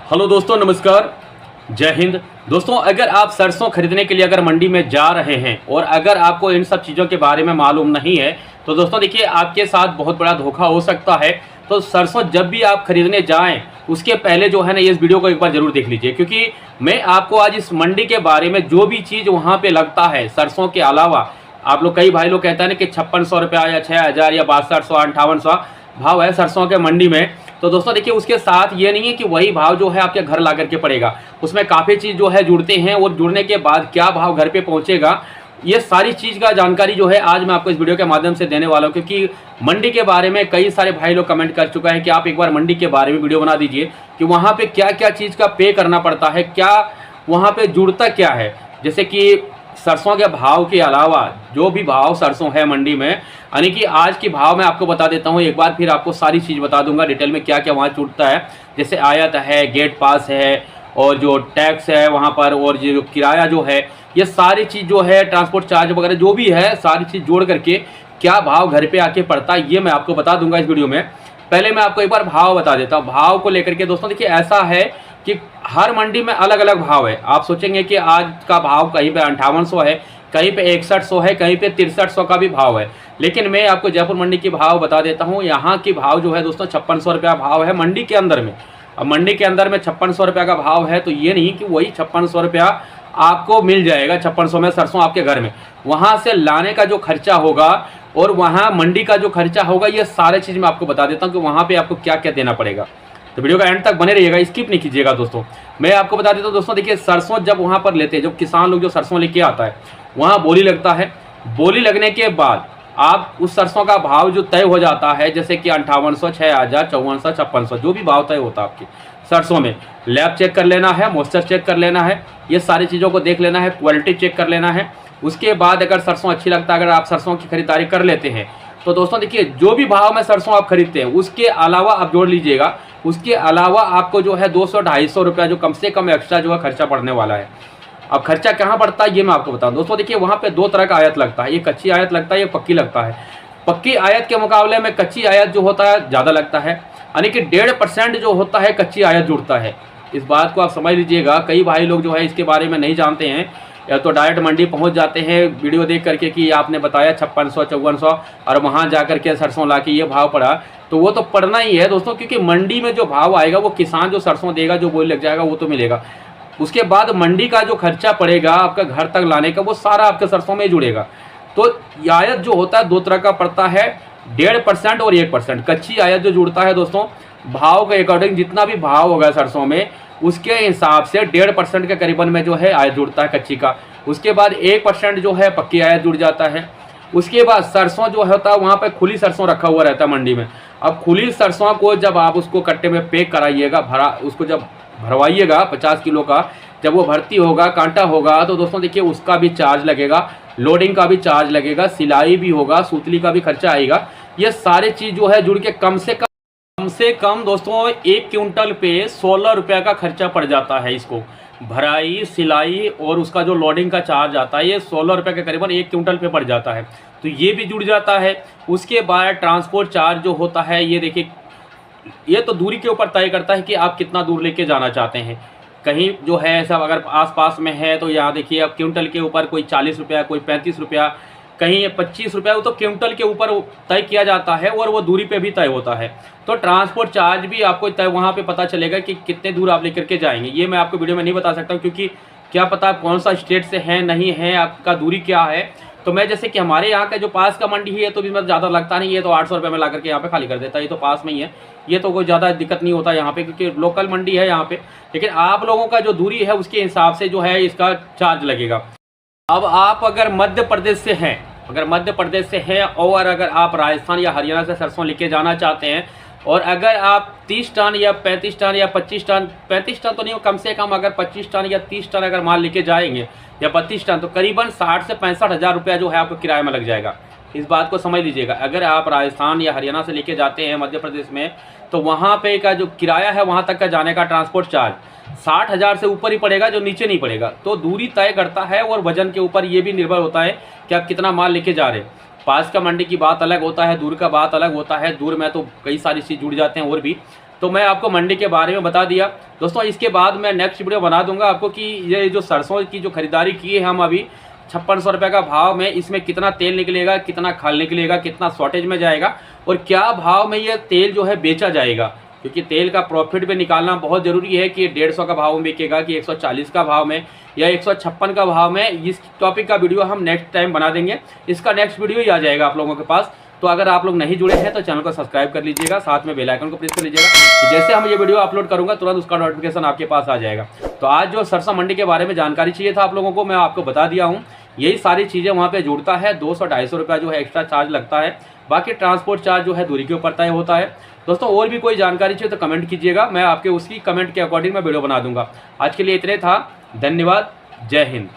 Hello दोस्तों, नमस्कार, जय हिंद। दोस्तों, अगर आप सरसों खरीदने के लिए अगर मंडी में जा रहे हैं और अगर आपको इन सब चीज़ों के बारे में मालूम नहीं है तो दोस्तों देखिए, आपके साथ बहुत बड़ा धोखा हो सकता है। तो सरसों जब भी आप खरीदने जाएं उसके पहले जो है ना, इस वीडियो को एक बार ज़रूर देख लीजिए, क्योंकि मैं आपको आज इस मंडी के बारे में जो भी चीज़ वहाँ पे लगता है सरसों के अलावा, आप लोग कई भाई लोग कहते हैं ना कि 5600 रुपया या 6000 या 6200 5800 भाव है सरसों के मंडी में। तो दोस्तों देखिए, उसके साथ ये नहीं है कि वही भाव जो है आपके घर ला करके पड़ेगा, उसमें काफ़ी चीज़ जो है जुड़ते हैं और जुड़ने के बाद क्या भाव घर पे पहुंचेगा, ये सारी चीज़ का जानकारी जो है आज मैं आपको इस वीडियो के माध्यम से देने वाला हूं। क्योंकि मंडी के बारे में कई सारे भाई लोग कमेंट कर चुका है कि आप एक बार मंडी के बारे में वीडियो बना दीजिए कि वहाँ पर क्या क्या चीज़ का पे करना पड़ता है, क्या वहाँ पर जुड़ता क्या है। जैसे कि सरसों के भाव के अलावा जो भी भाव सरसों है मंडी में, यानी कि आज की भाव मैं आपको बता देता हूँ एक बार, फिर आपको सारी चीज़ बता दूंगा डिटेल में क्या क्या वहाँ छूटता है। जैसे आयात है, गेट पास है और जो टैक्स है वहाँ पर, और जो किराया जो है, ये सारी चीज़ जो है, ट्रांसपोर्ट चार्ज वगैरह जो भी है, सारी चीज़ जोड़ करके क्या भाव घर पर आके पड़ता है ये मैं आपको बता दूंगा इस वीडियो में। पहले मैं आपको एक बार भाव बता देता हूँ। भाव को लेकर के दोस्तों देखिए, ऐसा है कि हर मंडी में अलग अलग भाव है। आप सोचेंगे कि आज का भाव कहीं पे 5800 है, कहीं पे 6100 है, कहीं पे 6300 का भी भाव है। लेकिन मैं आपको जयपुर मंडी की भाव बता देता हूँ। यहाँ की भाव जो है दोस्तों 5600 रुपया भाव है मंडी के अंदर में। अब मंडी के अंदर में 5600 रुपया का भाव है, तो ये नहीं कि वही 5600 रुपया आपको मिल जाएगा 5600 में सरसों आपके घर में। वहाँ से लाने का जो खर्चा होगा और वहाँ मंडी का जो खर्चा होगा, ये सारे चीज़ मैं आपको बता देता हूँ कि वहाँ पे आपको क्या क्या देना पड़ेगा। तो वीडियो का एंड तक बने रहिएगा, स्किप नहीं कीजिएगा दोस्तों। मैं आपको बता देता हूँ दोस्तों, देखिए सरसों जब वहाँ पर लेते हैं, जब किसान लोग जो सरसों लेके आता है वहाँ बोली लगता है। बोली लगने के बाद आप उस सरसों का भाव जो तय हो जाता है, जैसे कि 5800, 6000, 5400, 5600 जो भी भाव तय होता है आपके सरसों में, लैब चेक कर लेना है, मॉइस्चर चेक कर लेना है, ये सारी चीज़ों को देख लेना है, क्वालिटी चेक कर लेना है। उसके बाद अगर सरसों अच्छी लगता है, अगर आप सरसों की खरीदारी कर लेते हैं, तो दोस्तों देखिए, जो भी भाव में सरसों आप खरीदते हैं उसके अलावा आप जोड़ लीजिएगा, उसके अलावा आपको जो है 200-250 रुपया जो कम से कम एक्स्ट्रा जो है खर्चा पड़ने वाला है। अब खर्चा कहाँ पड़ता है ये मैं आपको बताऊं दोस्तों। देखिए, वहाँ पे दो तरह का आयत लगता है, ये कच्ची आयत लगता है, ये पक्की लगता है। पक्की आयत के मुकाबले में कच्ची आयत जो होता है ज़्यादा लगता है, यानी कि 1.5% जो होता है कच्ची आयत जुड़ता है। इस बात को आप समझ लीजिएगा। कई भाई लोग जो है इसके बारे में नहीं जानते हैं, या तो डायरेक्ट मंडी पहुंच जाते हैं वीडियो देख करके कि आपने बताया 5600 5400 और वहां जा करके सरसों ला के ये भाव पड़ा, तो वो तो पड़ना ही है दोस्तों, क्योंकि मंडी में जो भाव आएगा वो किसान जो सरसों देगा, जो बोली लग जाएगा वो तो मिलेगा। उसके बाद मंडी का जो खर्चा पड़ेगा आपका घर तक लाने का, वो सारा आपके सरसों में जुड़ेगा। तो आयत जो होता है दो तरह का पड़ता है, 1.5% और 1%। कच्ची आयत जो जुड़ता है दोस्तों, भाव के अकॉर्डिंग जितना भी भाव होगा सरसों में उसके हिसाब से 1.5% के करीबन में जो है आयत जुड़ता है कच्ची का। उसके बाद 1% जो है पक्की आयत जुड़ जाता है। उसके बाद सरसों जो होता है वहाँ पे खुली सरसों रखा हुआ रहता है मंडी में। अब खुली सरसों को जब आप उसको कट्टे में पैक कराइएगा, उसको जब भरवाइएगा 50 किलो का, जब वो भर्ती होगा, कांटा होगा, तो दोस्तों देखिए उसका भी चार्ज लगेगा, लोडिंग का भी चार्ज लगेगा, सिलाई भी होगा, सूतली का भी खर्चा आएगा। ये सारे चीज़ जो है जुड़ के कम से कम दोस्तों 1 क्विंटल पे 16 रुपया का खर्चा पड़ जाता है। इसको भराई, सिलाई और उसका जो लोडिंग का चार्ज आता है, ये 16 रुपये के करीबन 1 क्विंटल पे पड़ जाता है। तो ये भी जुड़ जाता है। उसके बाद ट्रांसपोर्ट चार्ज जो होता है, ये देखिए, ये तो दूरी के ऊपर तय करता है कि आप कितना दूर लेके जाना चाहते हैं। कहीं जो है सब अगर आसपास में है तो यहाँ देखिए, अब क्विंटल के ऊपर कोई 40 रुपया, कोई 35 रुपया, कहीं 25 रुपया, वो तो क्विंटल के ऊपर तय किया जाता है और वो दूरी पे भी तय होता है। तो ट्रांसपोर्ट चार्ज भी आपको तय वहाँ पे पता चलेगा कि कितने दूर आप लेकर के जाएंगे। ये मैं आपको वीडियो में नहीं बता सकता हूँ, क्योंकि क्या पता कौन सा स्टेट से है, नहीं है, आपका दूरी क्या है। तो मैं जैसे कि हमारे यहाँ का जो पास का मंडी है, तो भी मतलब ज़्यादा लगता नहीं है, तो 800 रुपये में ला करके यहाँ पे खाली कर देता है। ये तो पास में ही है, ये तो कोई ज़्यादा दिक्कत नहीं होता यहाँ पे, क्योंकि लोकल मंडी है यहाँ पे। लेकिन आप लोगों का जो दूरी है उसके हिसाब से जो है इसका चार्ज लगेगा। अब आप अगर मध्य प्रदेश से हैं, और अगर आप राजस्थान या हरियाणा से सरसों लेके जाना चाहते हैं, और अगर आप 30 टन या 35 टन या 25 टन, 35 टन तो नहीं, कम से कम अगर 25 टन या 30 टन अगर माल लेके जाएंगे या 32 टन, तो करीबन 60 से 65 हज़ार रुपया जो है आपको किराए में लग जाएगा। इस बात को समझ लीजिएगा। अगर आप राजस्थान या हरियाणा से लेके जाते हैं मध्य प्रदेश में, तो वहाँ पे का जो किराया है वहाँ तक का जाने का ट्रांसपोर्ट चार्ज 60,000 से ऊपर ही पड़ेगा, जो नीचे नहीं पड़ेगा। तो दूरी तय करता है और वजन के ऊपर ये भी निर्भर होता है कि आप कितना माल लेके जा रहे हैं। पास का मंडी की बात अलग होता है, दूर का बात अलग होता है। दूर में तो कई सारी चीज़ जुड़ जाते हैं और भी। तो मैं आपको मंडी के बारे में बता दिया। दोस्तों इसके बाद मैं नेक्स्ट वीडियो बना दूंगा आपको कि ये जो सरसों की जो खरीदारी की है हम अभी 5600 रुपये का भाव में, इसमें कितना तेल निकलेगा, कितना खाल निकलेगा, कितना शॉर्टेज में जाएगा और क्या भाव में ये तेल जो है बेचा जाएगा, क्योंकि तेल का प्रॉफिट भी निकालना बहुत ज़रूरी है कि 150 का भाव में बिकेगा कि 140 का भाव में या 156 का भाव में। इस टॉपिक का वीडियो हम नेक्स्ट टाइम बना देंगे, इसका नेक्स्ट वीडियो ही आ जाएगा आप लोगों के पास। तो अगर आप लोग नहीं जुड़े हैं तो चैनल को सब्सक्राइब कर लीजिएगा, साथ में बेल आइकन को प्रेस कर लीजिएगा, जैसे हम ये वीडियो अपलोड करूंगा तुरंत उसका नोटिफिकेशन आपके पास आ जाएगा। तो आज जो सरसों मंडी के बारे में जानकारी चाहिए था आप लोगों को, मैं आपको बता दिया हूँ। यही सारी चीज़ें वहाँ पे जुड़ता है, 200-250 रुपया जो है एक्स्ट्रा चार्ज लगता है, बाकी ट्रांसपोर्ट चार्ज जो है दूरी के ऊपर तय होता है। दोस्तों और भी कोई जानकारी चाहिए तो कमेंट कीजिएगा, मैं आपके उसकी कमेंट के अकॉर्डिंग मैं वीडियो बना दूंगा। आज के लिए इतने था, धन्यवाद, जय हिंद।